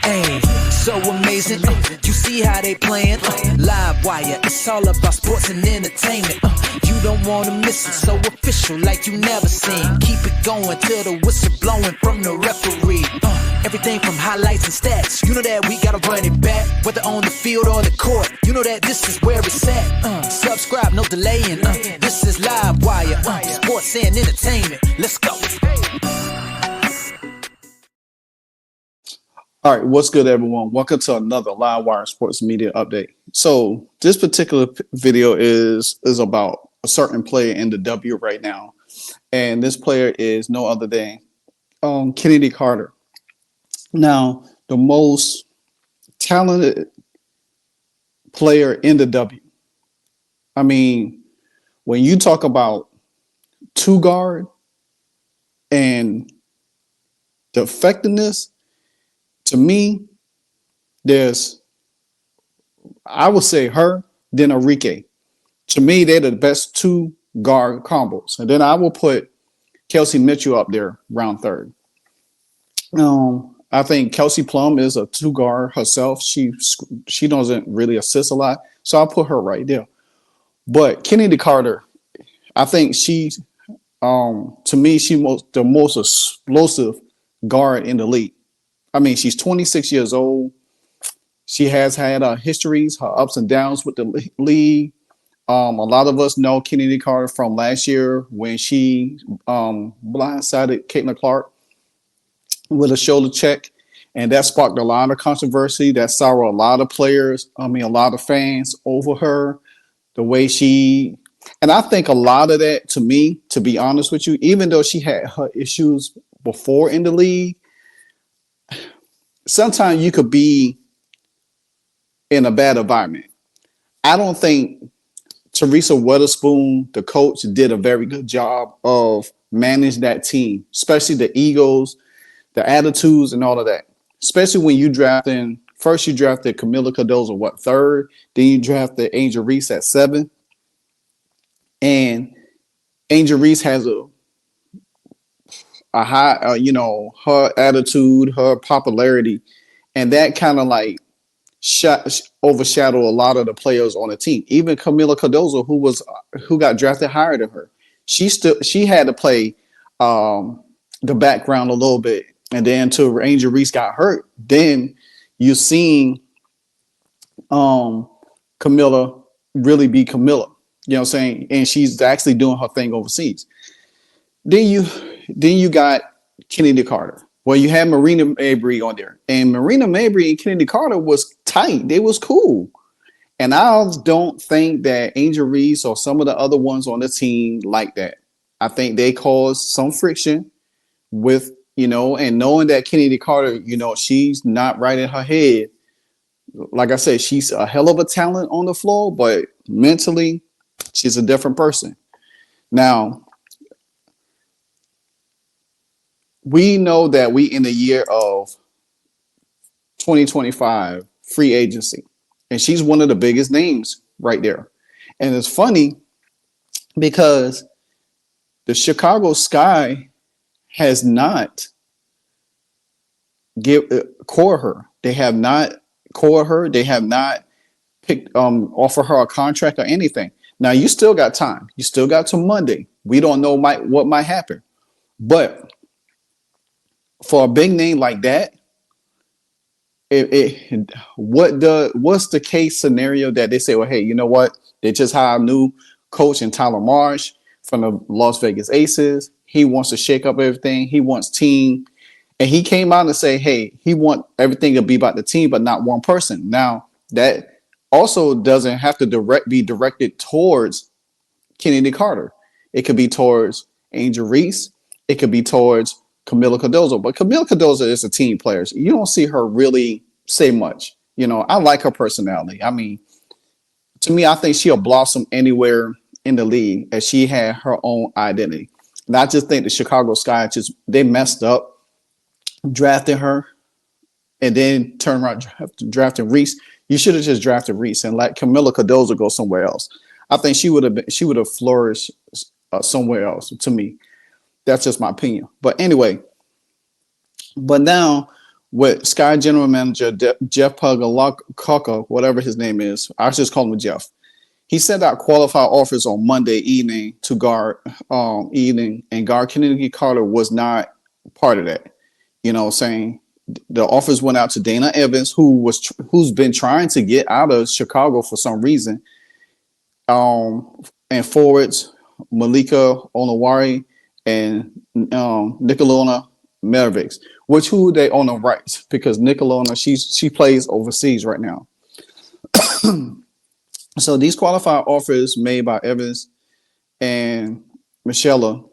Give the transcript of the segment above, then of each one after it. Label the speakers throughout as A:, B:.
A: Hey, so amazing. You see how they playing? Live wire, it's all about sports and entertainment. You don't wanna miss it, so official like you never seen. Keep it going till the whistle blowing from the referee. Everything from highlights and stats. You know that we gotta run it back, whether on the field or the court. You know that this is where it's at. Subscribe, no delaying. This is Live Wire, sports and entertainment. Let's go.
B: All right, what's good, everyone? Welcome to another Live Wire Sports Media Update. So this particular video is about a certain player in the W right now, and this player is no other than Chennedy Carter. Now, the most talented player in the W. I mean, when you talk about two guard and the effectiveness, to me, I would say her, then Enrique. To me, they're the best two guard combos. And then I will put Kelsey Mitchell up there, round third. I think Kelsey Plum is a two guard herself. She doesn't really assist a lot, so I'll put her right there. But Chennedy Carter, I think she's to me the most explosive guard in the league. I mean, she's 26 years old. She has had histories, her ups and downs with the league. A lot of us know Chennedy Carter from last year when she blindsided Caitlin Clark with a shoulder check, and that sparked a lot of controversy. That soured a lot of players, a lot of fans over her, the way and I think a lot of that, to me, to be honest with you, even though she had her issues before in the league, sometimes you could be in a bad environment. I don't think Teresa Weatherspoon, the coach, did a very good job of managing that team, especially the egos, the attitudes, and all of that. Especially when you first you drafted Camila Cardozo, third? Then you drafted Angel Reese at 7. And Angel Reese has a high, her attitude, her popularity, and that kind of like overshadowed a lot of the players on the team. Even Camila Cardozo, who got drafted higher than her, she had to play the background a little bit, and then until Angel Reese got hurt, then you seen Camila really be Camila. You know what I'm saying? And she's actually doing her thing overseas. Then you got Chennedy Carter. Well, you had Marina Mabrey on there. And Marina Mabrey and Chennedy Carter was tight. They was cool. And I don't think that Angel Reese or some of the other ones on the team like that. I think they caused some friction with, and knowing that Chennedy Carter, she's not right in her head. Like I said, she's a hell of a talent on the floor, but mentally, she's a different person. Now, we know that we in the year of 2025 free agency, and she's one of the biggest names right there. And it's funny because the Chicago Sky has not core her. They have not core her. They have not offer her a contract or anything. Now, you still got time. You still got till Monday. We don't know what might happen. But for a big name like that, what's the case scenario that they say, well, hey, you know what? They just hired a new coach in Tyler Marsh from the Las Vegas Aces. He wants to shake up everything. He wants team. And he came out and say, hey, he wants everything to be about the team, but not one person. Now, that also doesn't have to be directed towards Chennedy Carter. It could be towards Angel Reese. It could be towards Camila Cardozo. But Camila Cardozo is a team player. You don't see her really say much. I like her personality. I mean, to me, I think she'll blossom anywhere in the league as she had her own identity. And I just think the Chicago Sky they messed up drafting her and then turn around drafting Reese. You should have just drafted Reese and let Camila Cardozo go somewhere else. I think she would have flourished somewhere else. To me, that's just my opinion. But anyway, now with Sky General Manager Jeff Pugaloka, whatever his name is. I just call him Jeff. He sent out qualified offers on Monday evening to guard and guard Chennedy Carter was not part of that. You know, saying the offers went out to Dana Evans, who's been trying to get out of Chicago for some reason, and forwards Malika Onowari and Nicolona Mervix, who they own the rights because Nicolona she plays overseas right now. So these qualified offers made by Evans and Michelle,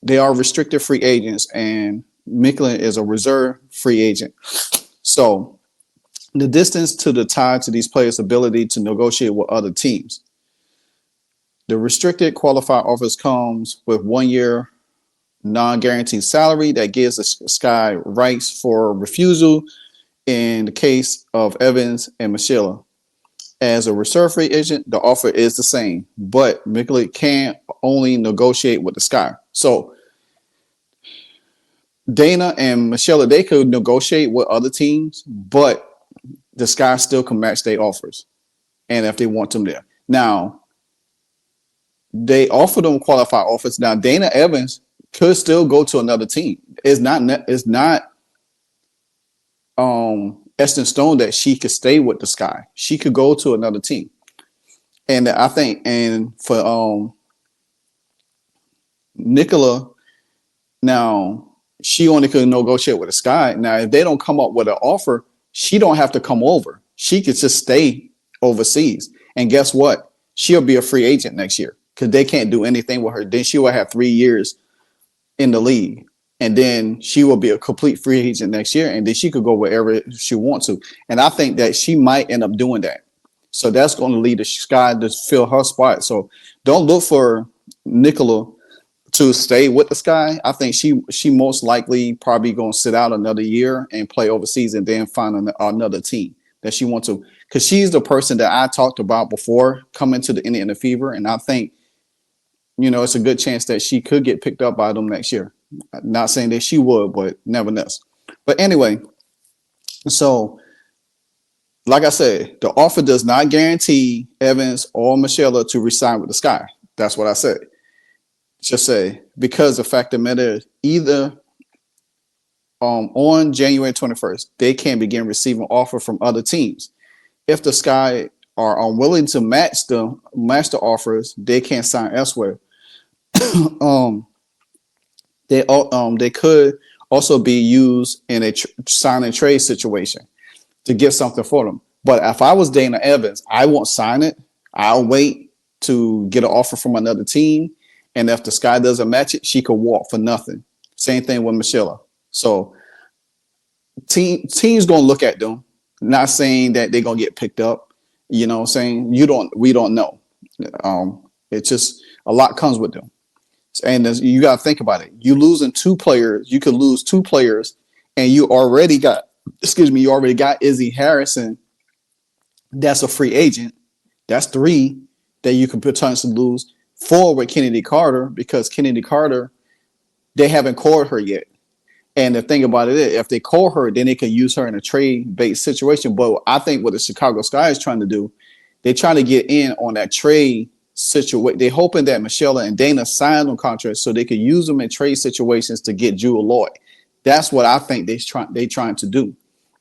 B: they are restricted free agents, and Micklin is a reserve free agent. So the distance to the tie to these players' ability to negotiate with other teams. The restricted qualified offers comes with 1 year non-guaranteed salary that gives the Sky rights for refusal in the case of Evans and Michelle. As a reserve free agent, the offer is the same, but Micklin can only negotiate with the Sky. So Dana and Michelle, they could negotiate with other teams, but the Sky still can match their offers, and if they want them there. Now, they offer them qualified offers. Now, Dana Evans could still go to another team. It's not Eston Stone that she could stay with the Sky. She could go to another team. And I think, and for Nicola, now she only could negotiate with the Sky. Now, if they don't come up with an offer, she don't have to come over. She could just stay overseas. And guess what? She'll be a free agent next year because they can't do anything with her. Then she will have 3 years in the league. And then she will be a complete free agent next year. And then she could go wherever she wants to. And I think that she might end up doing that. So that's going to lead the Sky to fill her spot. So don't look for Nicola to stay with the Sky. I think she most likely probably going to sit out another year and play overseas and then find another team that she wants to. Because she's the person that I talked about before coming to the Indiana Fever. And I think, it's a good chance that she could get picked up by them next year. Not saying that she would, but nevertheless. But anyway, so like I said, the offer does not guarantee Evans or Michelle to resign with the Sky. That's what I said. Just say, because the fact of the matter is, either on January 21st, they can begin receiving offer from other teams. If the Sky are unwilling to match the offers, they can't sign elsewhere. They could also be used in a sign and trade situation to get something for them. But if I was Dana Evans, I won't sign it. I'll wait to get an offer from another team. And if the Sky doesn't match it, she could walk for nothing. Same thing with Michelle. So teams going to look at them, not saying that they're going to get picked up. We don't know. It's just a lot comes with them. And you got to think about it. You losing 2 players. You could lose 2 players, and you already got Izzy Harrison. That's a free agent. That's 3 that you could potentially lose. 4 with Chennedy Carter, because Chennedy Carter, they haven't called her yet. And the thing about it is, if they call her, then they can use her in a trade-based situation. But I think what the Chicago Sky is trying to do, they're trying to get in on that trade situation. They're hoping that Michelle and Dana sign on contracts so they could use them in trade situations to get Jewel Lloyd. That's what I think they trying to do.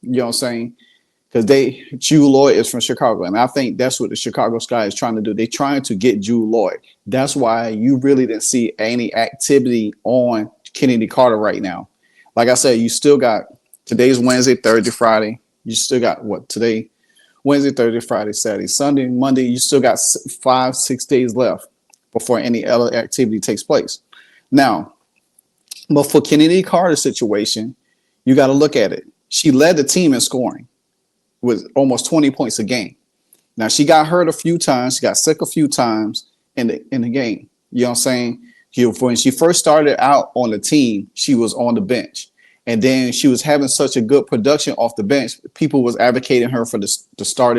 B: You know what I'm saying? Because Jewel Lloyd is from Chicago, and I think that's what the Chicago Sky is trying to do. They're trying to get Jewel Lloyd. That's why you really didn't see any activity on Chennedy Carter right now. Like I said, you still got today's Wednesday, Thursday, Friday. You still got what today? Wednesday, Thursday, Friday, Saturday, Sunday, Monday. You still got 5-6 days left before any other activity takes place. Now, but for Chennedy Carter's situation, you got to look at it. She led the team in scoring with almost 20 points a game. Now, she got hurt a few times. She got sick a few times in the game. You know what I'm saying? When she first started out on the team, she was on the bench. And then she was having such a good production off the bench. People was advocating her for the start.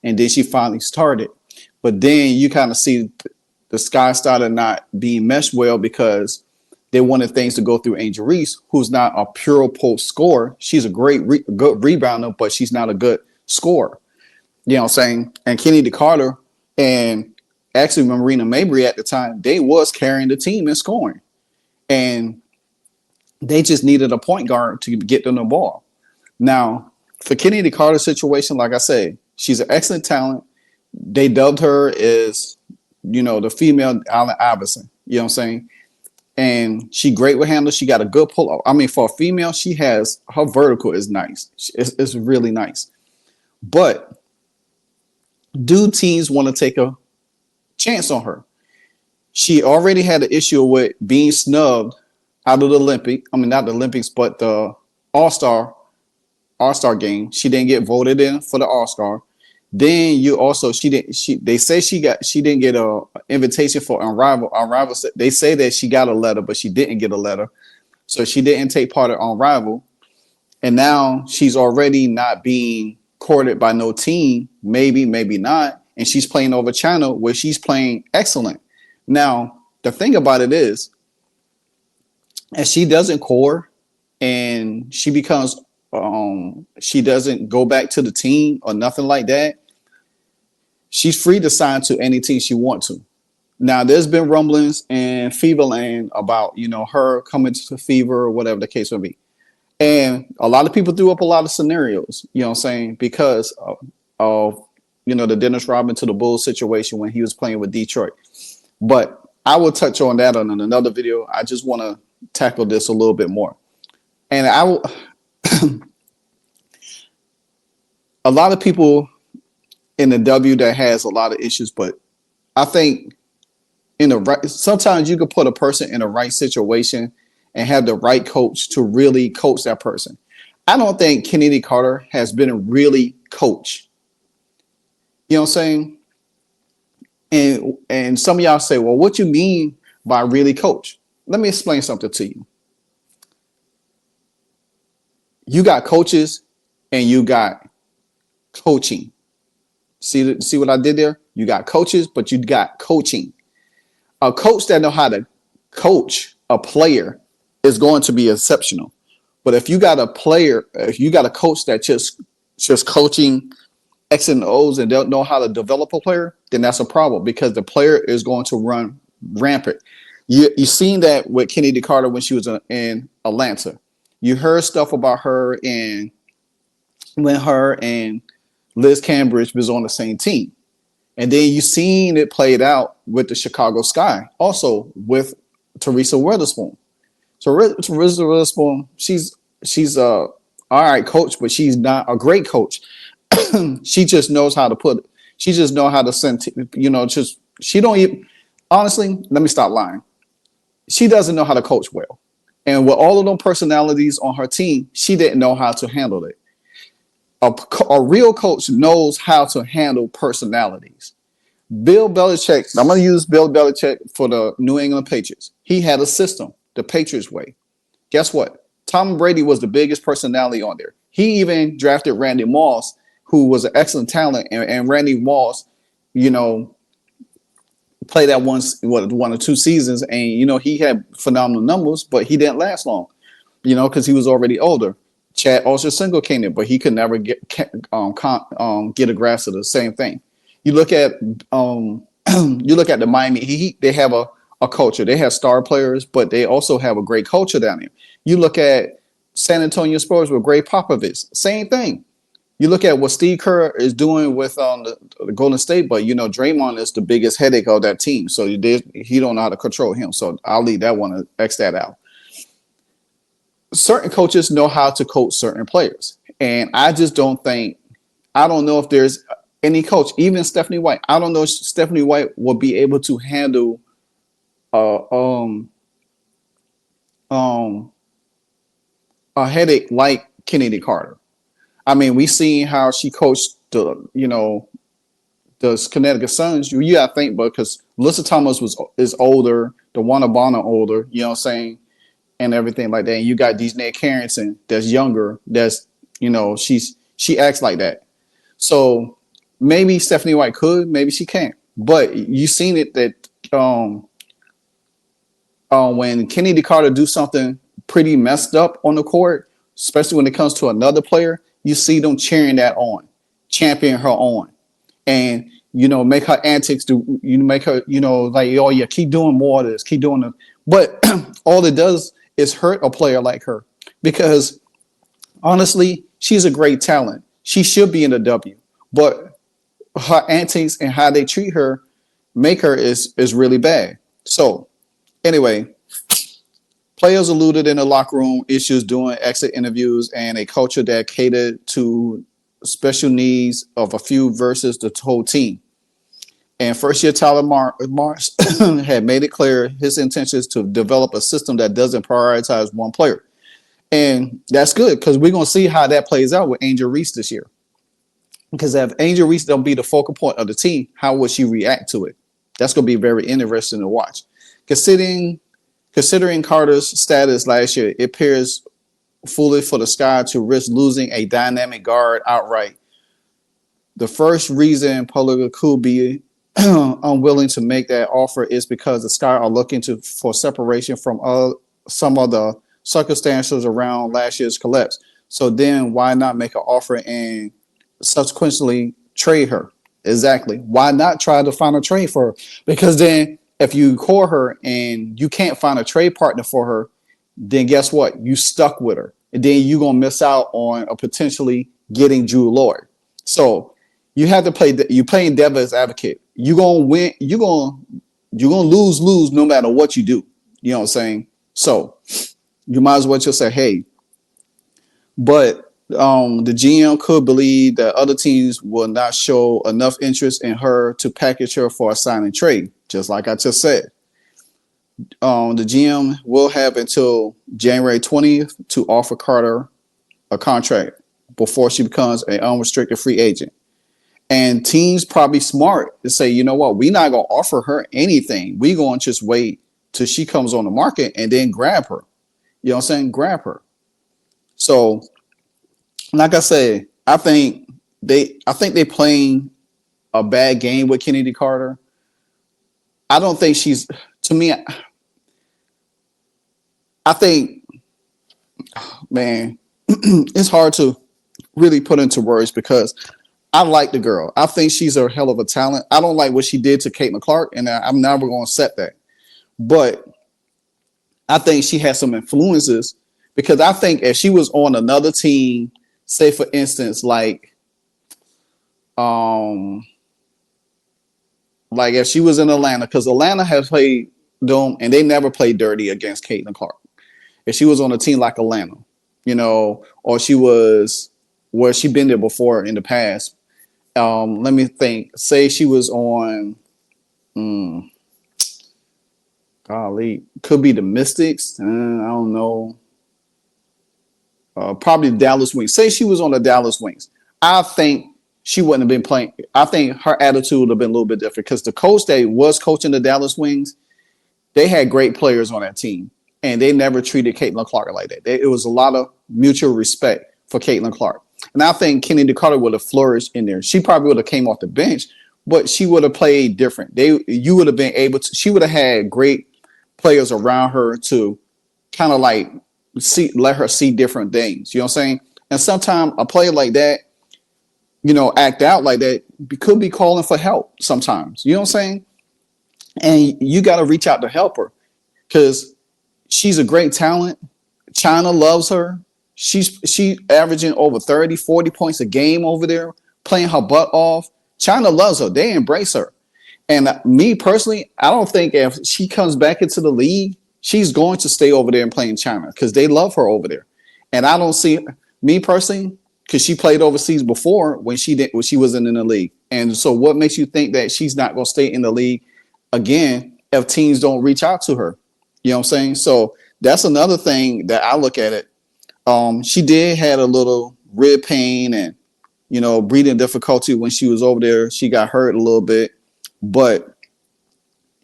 B: And then she finally started. But then you kind of see the Sky started not being meshed well because They wanted things to go through Angel Reese, who's not a pure post scorer. She's a good rebounder, but she's not a good scorer. You know what I'm saying? And Kennedy Carter and actually Marina Mabrey at the time, they was carrying the team in scoring. And they just needed a point guard to get them the ball. Now, for Kennedy Carter's situation, like I said, she's an excellent talent. They dubbed her as, the female Allen Iverson. You know what I'm saying? And she great with handles. She got a good pull up. I mean, for a female, her vertical is nice. It's really nice. But do teams want to take a chance on her? She already had an issue with being snubbed out of the Olympic. I mean, not the Olympics, but the All-Star game. She didn't get voted in for the All-Star. Then they say she didn't get a invitation for Unrivaled. They say that she got a letter, but she didn't get a letter. So she didn't take part in Unrivaled. And now she's already not being courted by no team, maybe not. And she's playing over China where she's playing excellent. Now, the thing about it is, as she doesn't core and she becomes she doesn't go back to the team or nothing like that, she's free to sign to any team she wants to. Now, there's been rumblings in Feverland about, her coming to Fever or whatever the case may be. And a lot of people threw up a lot of scenarios, you know what I'm saying, because of the Dennis Rodman to the Bulls situation when he was playing with Detroit. But I will touch on that on another video. I just want to tackle this a little bit more. And I will a lot of people in the W that has a lot of issues, but I think sometimes you could put a person in the right situation and have the right coach to really coach that person. I don't think Chennedy Carter has been a really coach. You know what I'm saying? And some of y'all say, well, what you mean by really coach? Let me explain something to you. You got coaches and you got coaching. See what I did there? You got coaches, but you got coaching. A coach that know how to coach a player is going to be exceptional. But if you got a coach that just coaching X and O's and don't know how to develop a player, then that's a problem because the player is going to run rampant. You seen that with Chennedy Carter when she was in Atlanta. You heard stuff about her and when her and Liz Cambridge was on the same team. And then you seen it played out with the Chicago Sky, also with Teresa Witherspoon. So Teresa Witherspoon, she's a all right coach, but she's not a great coach. She just knows how to she just know how to send, she don't even, honestly, let me stop lying. She doesn't know how to coach well. And with all of those personalities on her team, she didn't know how to handle it. A real coach knows how to handle personalities. Bill Belichick, I'm going to use Bill Belichick for the New England Patriots. He had a system, the Patriots way. Guess what? Tom Brady was the biggest personality on there. He even drafted Randy Moss, who was an excellent talent. And Randy Moss, played that one or two seasons. And, he had phenomenal numbers, but he didn't last long, because he was already older. Chad Ochocinco came in, but he could never get a grasp of the same thing. You look at the Miami Heat. They have a culture. They have star players, but they also have a great culture down there. You look at San Antonio Spurs with Greg Popovich. Same thing. You look at what Steve Kerr is doing with the Golden State, but Draymond is the biggest headache of that team. So he don't know how to control him. So I'll leave that one and X that out. Certain coaches know how to coach certain players. And I don't know if there's any coach, even Stephanie White. I don't know if Stephanie White will be able to handle a headache like Chennedy Carter. I mean, we seen how she coached the Connecticut Suns. You gotta think, but because Alyssa Thomas is older, DeWanna Bonner older, you know what I'm saying? And everything like that. And you got Dejanay Carrington that's younger. That's she acts like that. So maybe Stephanie White could, maybe she can't. But you seen it that when Kennedy Carter do something pretty messed up on the court, especially when it comes to another player, you see them cheering that on, champion her on, and make her antics do make her like, oh yeah, keep doing more of this, keep doing it. But all it does is hurt a player like her, because honestly, she's a great talent. She should be in the W, but her antics and how they treat her make her is really bad. So anyway, players alluded in the locker room issues during exit interviews and a culture that catered to special needs of a few versus the whole team. And first year Tyler Marsh had made it clear his intention is to develop a system that doesn't prioritize one player. And that's good, because we're going to see how that plays out with Angel Reese this year. Because if Angel Reese don't be the focal point of the team, how would she react to it? That's going to be very interesting to watch. Considering Carter's status last year, it appears foolish for the Sky to risk losing a dynamic guard outright. The first reason Paula could be unwilling to make that offer is because the Sky are looking for separation from some of the circumstances around last year's collapse. So then why not make an offer and subsequently trade her? Exactly. Why not try to find a trade for her? Because then if you call her and you can't find a trade partner for her, then guess what? You stuck with her. And then you're going to miss out on potentially getting Drew Lloyd. So you have to play, you're playing devil's advocate. You're going to win. You're going to lose no matter what you do. You know what I'm saying? So you might as well just say, hey, but the GM could believe that other teams will not show enough interest in her to package her for a signing trade. Just like I just said, the GM will have until January 20th to offer Carter a contract before she becomes an unrestricted free agent. And teams probably smart to say, you know what, we're not going to offer her anything. We're going to just wait till she comes on the market and then grab her. You know what I'm saying? Grab her. So, like I said, I think they playing a bad game with Chennedy Carter. I don't think she's, to me, I think, man, it's hard to really put into words, because I like the girl. I think she's a hell of a talent. I don't like what she did to Caitlin Clark, and I'm never going to accept that. But I think she has some influences, because I think if she was on another team, say for instance, like if she was in Atlanta, because Atlanta has played them and they never played dirty against Caitlin Clark. If she was on a team like Atlanta, or she was where she been there before in the past. Let me think. Say she was on, golly, could be the Mystics. I don't know. Probably the Dallas Wings. Say she was on the Dallas Wings. I think she wouldn't have been playing. I think her attitude would have been a little bit different, because the coach that was coaching the Dallas Wings, they had great players on that team, and they never treated Caitlin Clark like that. It was a lot of mutual respect for Caitlin Clark. And I think Chennedy Carter would have flourished in there. She probably would have came off the bench, but she would have played different. You would have been able to, she would have had great players around her to kind of like let her see different things. You know what I'm saying? And sometimes a player like that, act out like that, could be calling for help sometimes. You know what I'm saying? And you got to reach out to help her, because she's a great talent. China loves her. She averaging over 30, 40 points a game over there, playing her butt off. China loves her. They embrace her. And me personally, I don't think if she comes back into the league, she's going to stay over there and play in China, because they love her over there. And I don't see, me personally, because she played overseas before when she wasn't in the league. And so what makes you think that she's not going to stay in the league again if teams don't reach out to her? You know what I'm saying? So that's another thing that I look at it. She did had a little rib pain and, breathing difficulty when she was over there. She got hurt a little bit, but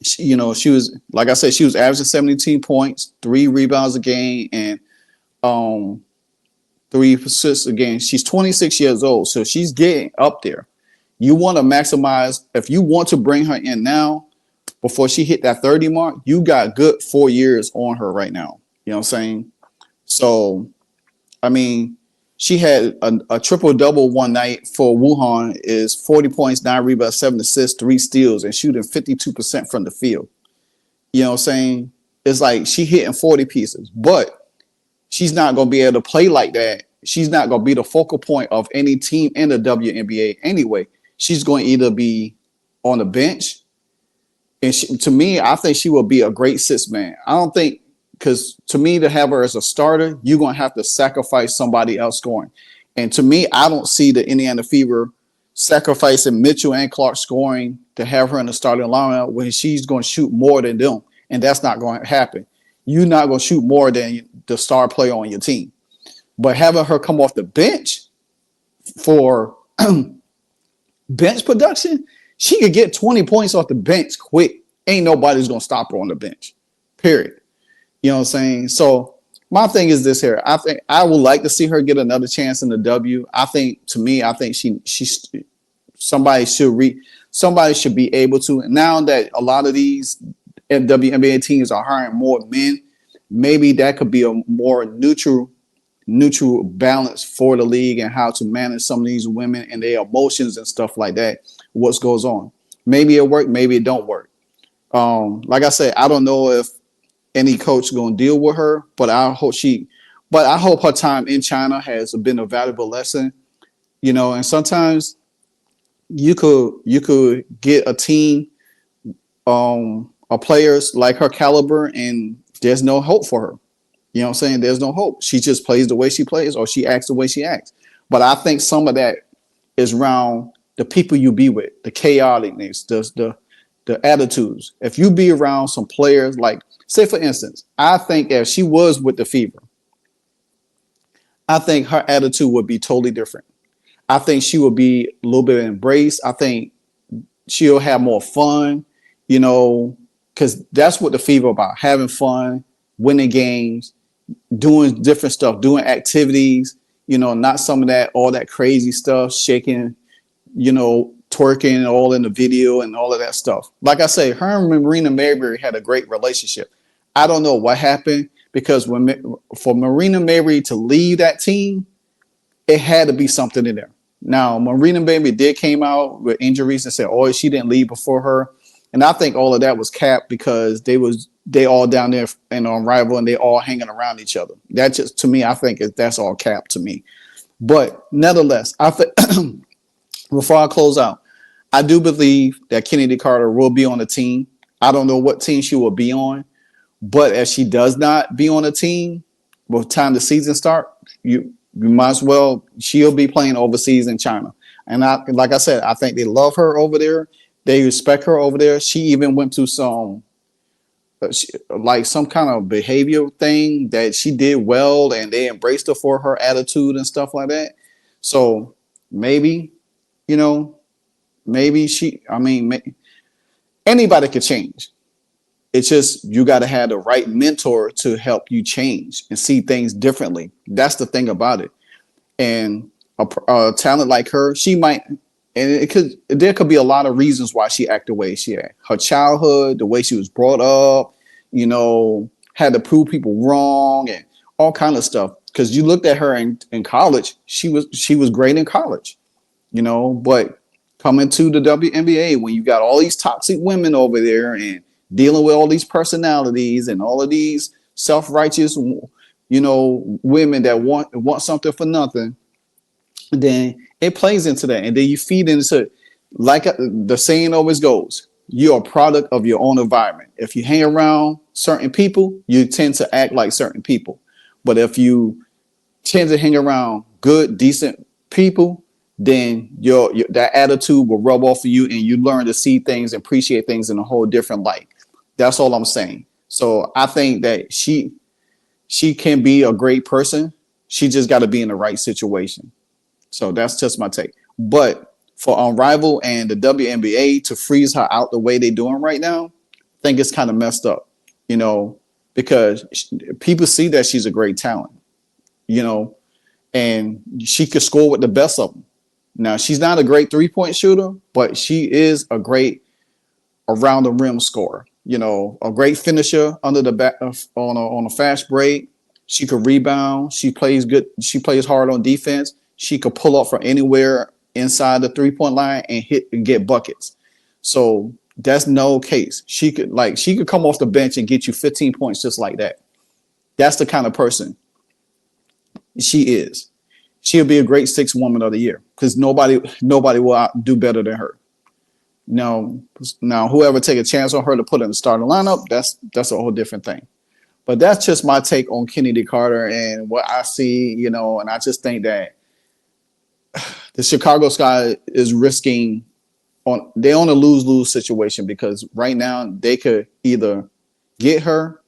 B: she was, like I said, she was averaging 17 points, 3 rebounds a game, and 3 assists a game. She's 26 years old, so she's getting up there. You want to maximize, if you want to bring her in now, before she hit that 30 mark, you got good 4 years on her right now. You know what I'm saying? So, I mean, she had a triple double one night for Wuhan is 40 points, 9 rebounds, 7 assists, 3 steals, and shooting 52% from the field. You know what I'm saying? It's like she hitting 40 pieces, but she's not going to be able to play like that. She's not going to be the focal point of any team in the WNBA anyway. She's going to either be on the bench, and to me, I think she will be a great sixth man. I don't think, because to me, to have her as a starter, you're going to have to sacrifice somebody else scoring. And to me, I don't see the Indiana Fever sacrificing Mitchell and Clark scoring to have her in the starting lineup when she's going to shoot more than them. And that's not going to happen. You're not going to shoot more than the star player on your team. But having her come off the bench for bench production, she could get 20 points off the bench quick. Ain't nobody's going to stop her on the bench, period. You know what I'm saying? So my thing is this here. I think I would like to see her get another chance in the W. I think somebody should be able to. And now that a lot of these WNBA teams are hiring more men, maybe that could be a more neutral balance for the league and how to manage some of these women and their emotions and stuff like that. What goes on? Maybe it worked, maybe it don't work. Like I said, I don't know if any coach going to deal with her, but I hope her time in China has been a valuable lesson. You know, and sometimes you could get a team of players like her caliber, and there's no hope for her. You know what I'm saying? There's no hope. She just plays the way she plays, or she acts the way she acts. But I think some of that is around the people you be with, the chaoticness, the attitudes. If you be around some players, like, say for instance, I think if she was with the Fever, I think her attitude would be totally different. I think she would be a little bit embraced. I think she'll have more fun, you know, because that's what the Fever about, having fun, winning games, doing different stuff, doing activities, you know, not some of that, all that crazy stuff, shaking, you know, twerking all in the video and all of that stuff. Like I say, her and Marina Mayberry had a great relationship. I don't know what happened, because for Marina Mayberry to leave that team, it had to be something in there. Now, Marina Mayberry did came out with injuries and said, oh, she didn't leave before her. And I think all of that was capped, because they all down there in Unrivaled and they all hanging around each other. That just, to me, I think that's all capped to me. But nevertheless, I think before I close out, I do believe that Chennedy Carter will be on the team. I don't know what team she will be on, but if she does not be on a team by the time the season start, you might as well, she'll be playing overseas in China. And like I said, I think they love her over there. They respect her over there. She even went to some kind of behavior thing that she did well, and they embraced her for her attitude and stuff like that. So maybe, you know, anybody could change. It's just, you got to have the right mentor to help you change and see things differently. That's the thing about it. And a talent like her, she might, and there could be a lot of reasons why she acted the way she acted. Her childhood, the way she was brought up, you know, had to prove people wrong and all kind of stuff. Because you looked at her in college, she was great in college, you know, but coming to the WNBA, when you got all these toxic women over there and dealing with all these personalities and all of these self-righteous, you know, women that want something for nothing, then it plays into that. And then you feed into, like the saying always goes, you're a product of your own environment. If you hang around certain people, you tend to act like certain people. But if you tend to hang around good, decent people, then your that attitude will rub off of you, and you learn to see things and appreciate things in a whole different light. That's all I'm saying. So I think that she can be a great person. She just got to be in the right situation. So that's just my take. But for Unrivaled and the WNBA to freeze her out the way they're doing right now, I think it's kind of messed up, you know, because people see that she's a great talent, you know, and she could score with the best of them. Now, she's not a great 3-point shooter, but she is a great around the rim scorer. You know, a great finisher under the back on a fast break. She could rebound. She plays good. She plays hard on defense. She could pull up from anywhere inside the 3-point line and hit and get buckets. So that's no case. She could come off the bench and get you 15 points just like that. That's the kind of person she is. She'll be a great sixth woman of the year because nobody will do better than her. Now whoever take a chance on her to put in the starting lineup, that's a whole different thing. But that's just my take on Chennedy Carter and what I see, you know, and I just think that the Chicago Sky is risking they're on a lose-lose situation because right now they could either get her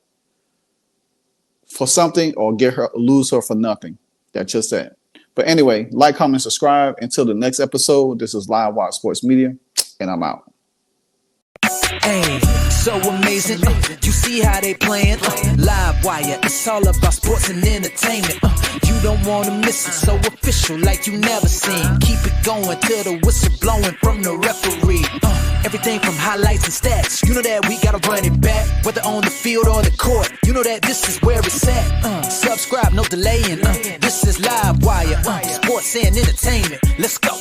B: for something or lose her for nothing. That's just that. But anyway, like, comment, subscribe. Until the next episode, this is Live Watch Sports Media, and I'm out.
A: Hey, so amazing. You see how they playing? Live wire, it's all about sports and entertainment. You don't want to miss it, so official like you never seen. Keep it going till the whistle blowing from the referee. Everything from highlights and stats. You know that we gotta run it back, whether on the field or the court. You know that this is where it's at. Subscribe, no delaying. This is Live Wire, sports and entertainment. Let's go.